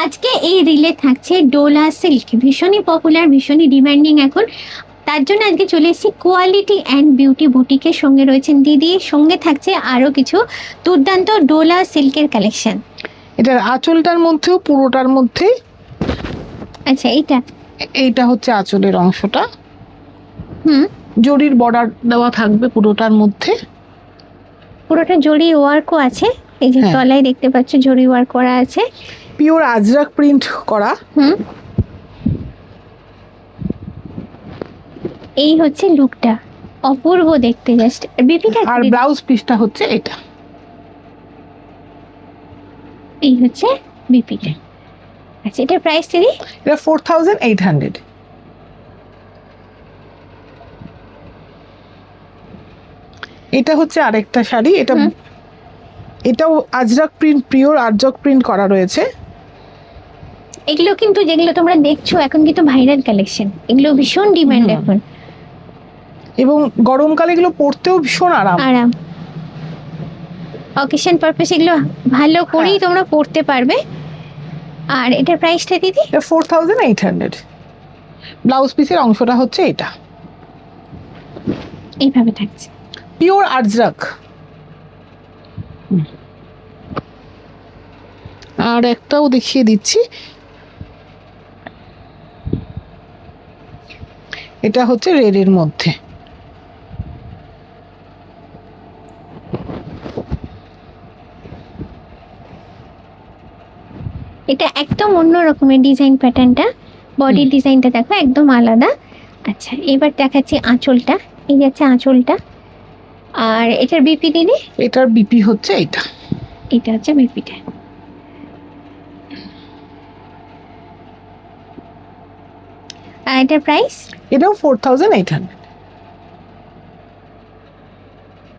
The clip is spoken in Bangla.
আজকে এই রিলে থাকছে ডোলা সিল্ক, ভীষণই পপুলার, ভীষণই ডিমান্ডিং এখন। তার জন্য আজকে চলে এসেছি কোয়ালিটি অ্যান্ড বিউটি বুটিকের সঙ্গে রয়েছেন দিদি, সঙ্গে থাকছে আরও কিছু দুর্দান্ত ডোলা সিল্কের কালেকশন। এটার আঁচলটার মধ্যেও পুরোটার মধ্যে, আচ্ছা এইটা হচ্ছে আঁচলের অংশটা, হুম, জরির বর্ডার দেওয়া থাকবে পুরোটার মধ্যে। পুরোটা জরি ওয়ার্কও আছে, এই যে হ্যাঁ। তলায় দেখতে পাচ্ছ জরি ওয়ার্ক করা আছে। পিওর আজরাক প্রিন্ট করা। হুম, এই হচ্ছে লুকটা, অপূর্ব দেখতে জাস্ট। বিপিটা আর ব্লাউজ পিসটা হচ্ছে এটা। এই হচ্ছে বিপিটা। আচ্ছা, এটার প্রাইস দিদি? এটা 4800। এটা হচ্ছে আরেকটা শাড়ি, এটাও Ajrak print, pure Ajrak print করা রয়েছে। এগুলো কিন্তু যেগুলো তোমরা দেখছো এখন কিন্তু ভাইরাল কালেকশন, এগুলো ভীষণ ডিমান্ড এখন। এবং গরমকালে এগুলো পরতেও ভীষণ আরাম, অকেশন পারপাস এগুলো ভালো করেই তোমরা পড়তে পারবে। আর এটার প্রাইসটা দিদি? এটা 4800। ব্লাউজ পিসের অংশটা হচ্ছে এটা, এইভাবে থাকছে, পিওর আজরাক। আর একটাও দেখিয়ে দিচ্ছি, এটা হচ্ছে রেডের মধ্যে। এটা একদম অন্য রকমের ডিজাইন প্যাটার্নটা, বডির ডিজাইনটা দেখো একদম আলাদা। আচ্ছা, এবার দেখাচ্ছি আঁচলটা, এই যাচ্ছে আঁচলটা। আর এটার বিপি দিদি? এটার বিপি হচ্ছে এটা, এটা হচ্ছে বিপিটা। আর এটার প্রাইস? এটাও 4800।